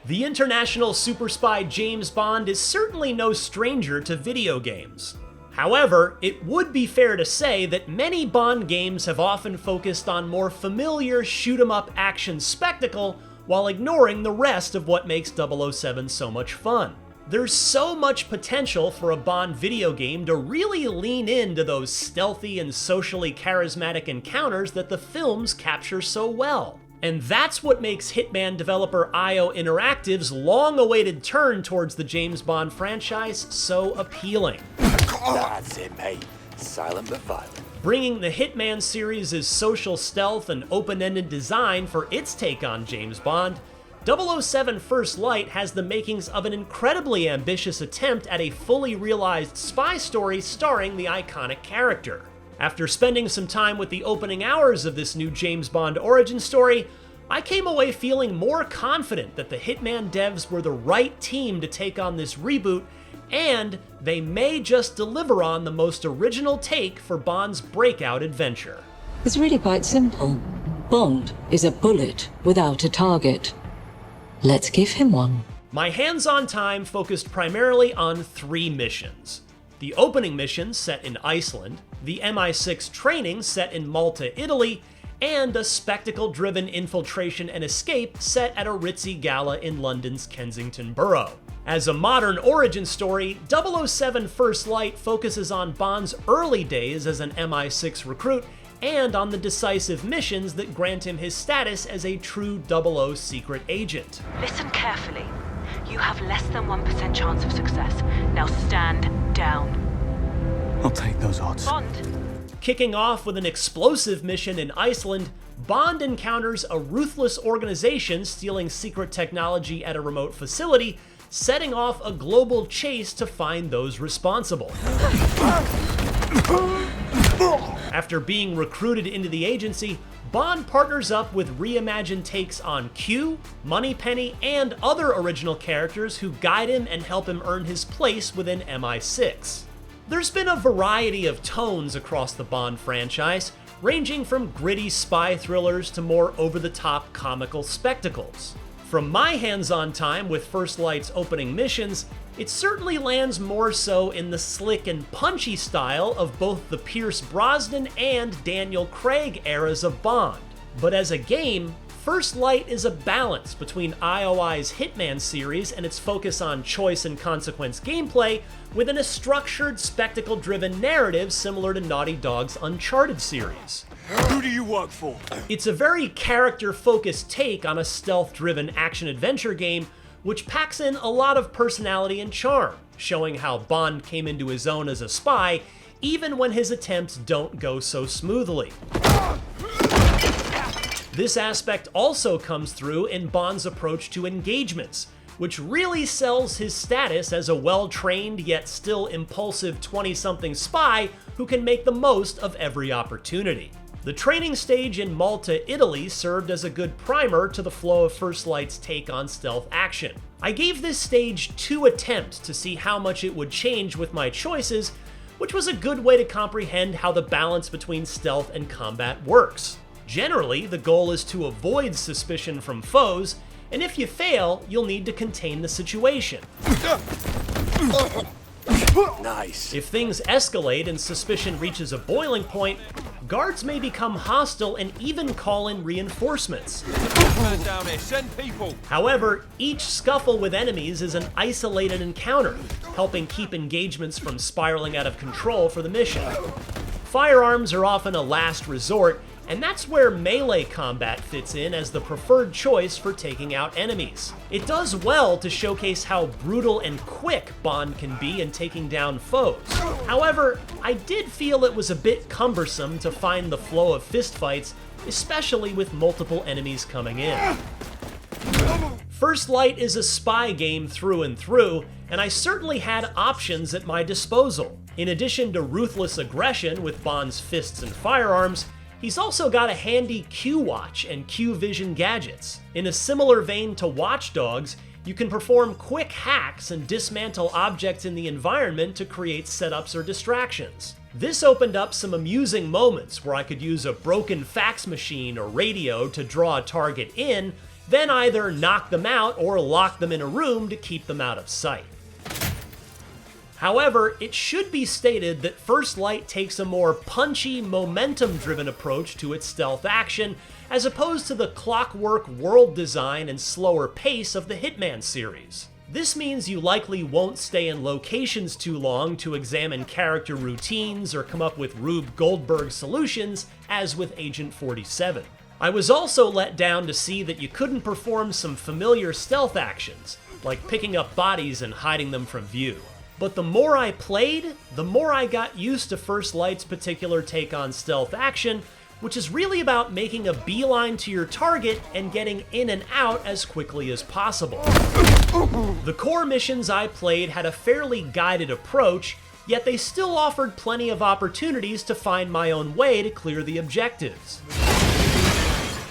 The international super spy James Bond is certainly no stranger to video games. However, it would be fair to say that many Bond games have often focused on more familiar shoot-'em-up action spectacle while ignoring the rest of what makes 007 so much fun. There's so much potential for a Bond video game to really lean into those stealthy and socially charismatic encounters that the films capture so well. And that's what makes Hitman developer IO Interactive's long-awaited turn towards the James Bond franchise so appealing. That's it, mate. Silent but violent. Bringing the Hitman series' social stealth and open-ended design for its take on James Bond, 007 First Light has the makings of an incredibly ambitious attempt at a fully realized spy story starring the iconic character. After spending some time with the opening hours of this new James Bond origin story, I came away feeling more confident that the Hitman devs were the right team to take on this reboot, and they may just deliver on the most original take for Bond's breakout adventure. It's really quite simple. Bond is a bullet without a target. Let's give him one. My hands-on time focused primarily on 3 missions. The opening mission set in Iceland, the MI6 training set in Malta, Italy, and a spectacle-driven infiltration and escape set at a ritzy gala in London's Kensington Borough. As a modern origin story, 007 First Light focuses on Bond's early days as an MI6 recruit and on the decisive missions that grant him his status as a true 00 secret agent. Listen carefully. You have less than 1% chance of success. Now stand down. I'll take those odds. Bond. Kicking off with an explosive mission in Iceland, Bond encounters a ruthless organization stealing secret technology at a remote facility, setting off a global chase to find those responsible. After being recruited into the agency, Bond partners up with reimagined takes on Q, Moneypenny, and other original characters who guide him and help him earn his place within MI6. There's been a variety of tones across the Bond franchise, ranging from gritty spy thrillers to more over-the-top comical spectacles. From my hands-on time with First Light's opening missions, it certainly lands more so in the slick and punchy style of both the Pierce Brosnan and Daniel Craig eras of Bond. But as a game, First Light is a balance between IOI's Hitman series and its focus on choice and consequence gameplay, within a structured, spectacle-driven narrative similar to Naughty Dog's Uncharted series. Who do you work for? It's a very character-focused take on a stealth-driven action-adventure game, which packs in a lot of personality and charm, showing how Bond came into his own as a spy, even when his attempts don't go so smoothly. This aspect also comes through in Bond's approach to engagements, which really sells his status as a well-trained yet still impulsive 20-something spy who can make the most of every opportunity. The training stage in Malta, Italy served as a good primer to the flow of First Light's take on stealth action. I gave this stage 2 attempts to see how much it would change with my choices, which was a good way to comprehend how the balance between stealth and combat works. Generally, the goal is to avoid suspicion from foes, and if you fail, you'll need to contain the situation. Nice. If things escalate and suspicion reaches a boiling point, guards may become hostile and even call in reinforcements. Down here, send people. However, each scuffle with enemies is an isolated encounter, helping keep engagements from spiraling out of control for the mission. Firearms are often a last resort, and that's where melee combat fits in as the preferred choice for taking out enemies. It does well to showcase how brutal and quick Bond can be in taking down foes. However, I did feel it was a bit cumbersome to find the flow of fistfights, especially with multiple enemies coming in. First Light is a spy game through and through, and I certainly had options at my disposal. In addition to ruthless aggression with Bond's fists and firearms, he's also got a handy Q-Watch and Q-Vision gadgets. In a similar vein to Watch Dogs, you can perform quick hacks and dismantle objects in the environment to create setups or distractions. This opened up some amusing moments where I could use a broken fax machine or radio to draw a target in, then either knock them out or lock them in a room to keep them out of sight. However, it should be stated that First Light takes a more punchy, momentum-driven approach to its stealth action, as opposed to the clockwork world design and slower pace of the Hitman series. This means you likely won't stay in locations too long to examine character routines or come up with Rube Goldberg solutions, as with Agent 47. I was also let down to see that you couldn't perform some familiar stealth actions, like picking up bodies and hiding them from view. But the more I played, the more I got used to First Light's particular take on stealth action, which is really about making a beeline to your target and getting in and out as quickly as possible. The core missions I played had a fairly guided approach, yet they still offered plenty of opportunities to find my own way to clear the objectives.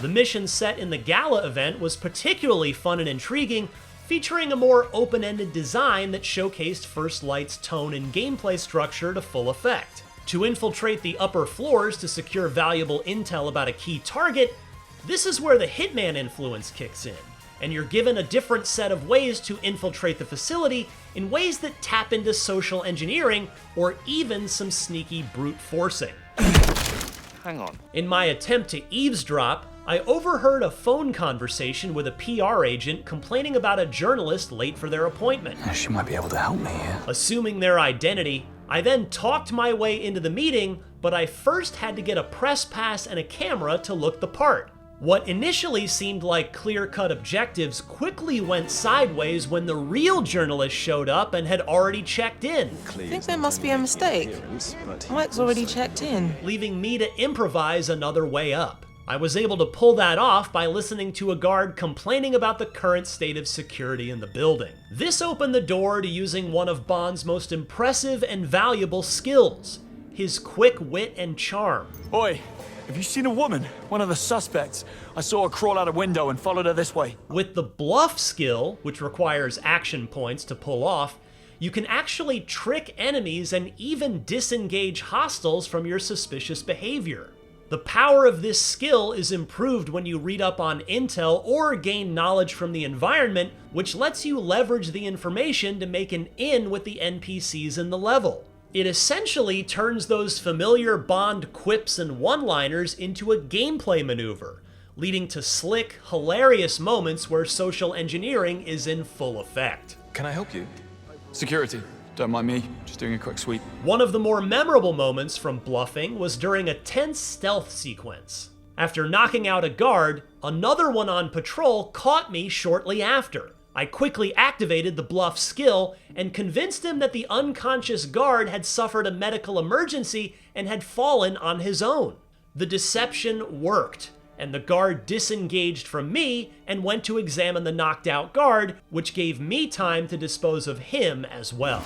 The mission set in the Gala event was particularly fun and intriguing, featuring a more open-ended design that showcased First Light's tone and gameplay structure to full effect. To infiltrate the upper floors to secure valuable intel about a key target, this is where the Hitman influence kicks in, and you're given a different set of ways to infiltrate the facility in ways that tap into social engineering or even some sneaky brute forcing. Hang on. In my attempt to eavesdrop, I overheard a phone conversation with a PR agent complaining about a journalist late for their appointment. She might be able to help me here. Assuming their identity, I then talked my way into the meeting, but I first had to get a press pass and a camera to look the part. What initially seemed like clear-cut objectives quickly went sideways when the real journalist showed up and had already checked in, I think there must be a mistake. Mike's already checked in. leaving me to improvise another way up. I was able to pull that off by listening to a guard complaining about the current state of security in the building. This opened the door to using one of Bond's most impressive and valuable skills, his quick wit and charm. Oi, have you seen a woman? One of the suspects. I saw her crawl out a window and followed her this way. With the bluff skill, which requires action points to pull off, you can actually trick enemies and even disengage hostiles from your suspicious behavior. The power of this skill is improved when you read up on intel or gain knowledge from the environment, which lets you leverage the information to make an in with the NPCs in the level. It essentially turns those familiar Bond quips and one-liners into a gameplay maneuver, leading to slick, hilarious moments where social engineering is in full effect. Can I help you? Security. Don't mind me, just doing a quick sweep. One of the more memorable moments from bluffing was during a tense stealth sequence. After knocking out a guard, another one on patrol caught me shortly after. I quickly activated the bluff skill and convinced him that the unconscious guard had suffered a medical emergency and had fallen on his own. The deception worked, and the guard disengaged from me and went to examine the knocked out guard, which gave me time to dispose of him as well.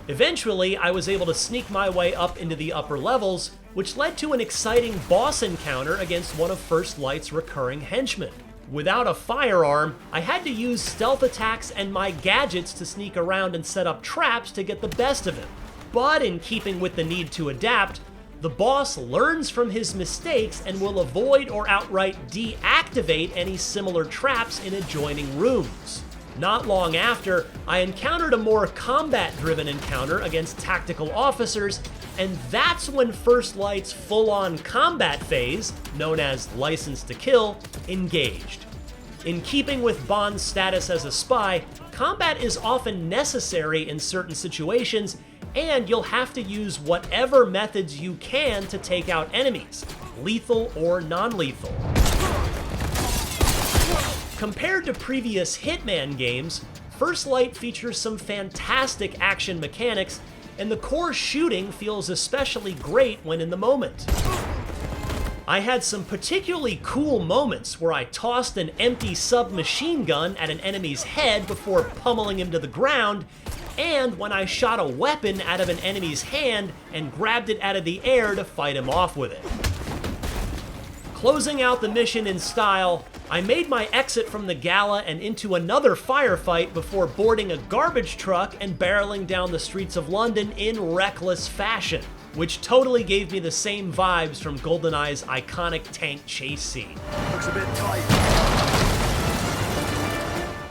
Eventually, I was able to sneak my way up into the upper levels, which led to an exciting boss encounter against one of First Light's recurring henchmen. Without a firearm, I had to use stealth attacks and my gadgets to sneak around and set up traps to get the best of him. But in keeping with the need to adapt, the boss learns from his mistakes and will avoid or outright deactivate any similar traps in adjoining rooms. Not long after, I encountered a more combat-driven encounter against tactical officers, and that's when First Light's full-on combat phase, known as License to Kill, engaged. In keeping with Bond's status as a spy, combat is often necessary in certain situations, and you'll have to use whatever methods you can to take out enemies, lethal or non-lethal. Compared to previous Hitman games, First Light features some fantastic action mechanics, and the core shooting feels especially great when in the moment. I had some particularly cool moments where I tossed an empty submachine gun at an enemy's head before pummeling him to the ground, and when I shot a weapon out of an enemy's hand and grabbed it out of the air to fight him off with it. Closing out the mission in style, I made my exit from the gala and into another firefight before boarding a garbage truck and barreling down the streets of London in reckless fashion. which totally gave me the same vibes from GoldenEye's iconic tank chase scene. Looks a bit tight.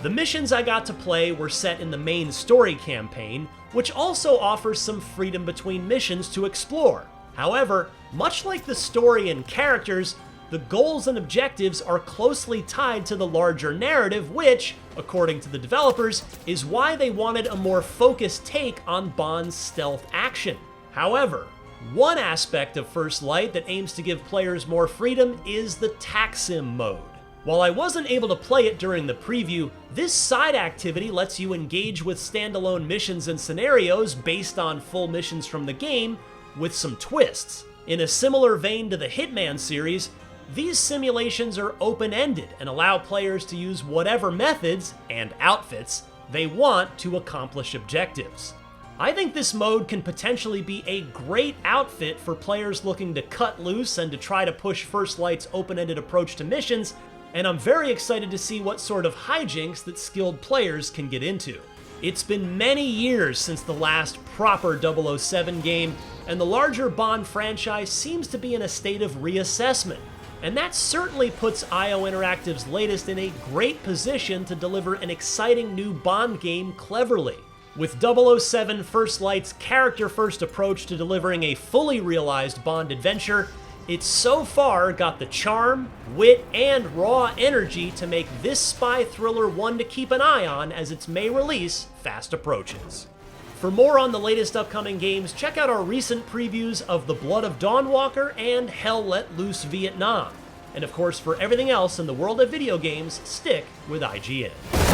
The missions I got to play were set in the main story campaign, which also offers some freedom between missions to explore. However, much like the story and characters, the goals and objectives are closely tied to the larger narrative, which, according to the developers, is why they wanted a more focused take on Bond's stealth action. However, one aspect of First Light that aims to give players more freedom is the TACSIM mode. While I wasn't able to play it during the preview, this side activity lets you engage with standalone missions and scenarios based on full missions from the game, with some twists. In a similar vein to the Hitman series, these simulations are open-ended and allow players to use whatever methods, and outfits, they want to accomplish objectives. I think this mode can potentially be a great outfit for players looking to cut loose and to try to push First Light's open-ended approach to missions, and I'm very excited to see what sort of hijinks that skilled players can get into. It's been many years since the last proper 007 game, and the larger Bond franchise seems to be in a state of reassessment, and that certainly puts IO Interactive's latest in a great position to deliver an exciting new Bond game cleverly. With 007 First Light's character-first approach to delivering a fully realized Bond adventure, it's so far got the charm, wit, and raw energy to make this spy thriller one to keep an eye on as its May release fast approaches. For more on the latest upcoming games, check out our recent previews of The Blood of Dawnwalker and Hell Let Loose Vietnam. And of course, for everything else in the world of video games, stick with IGN.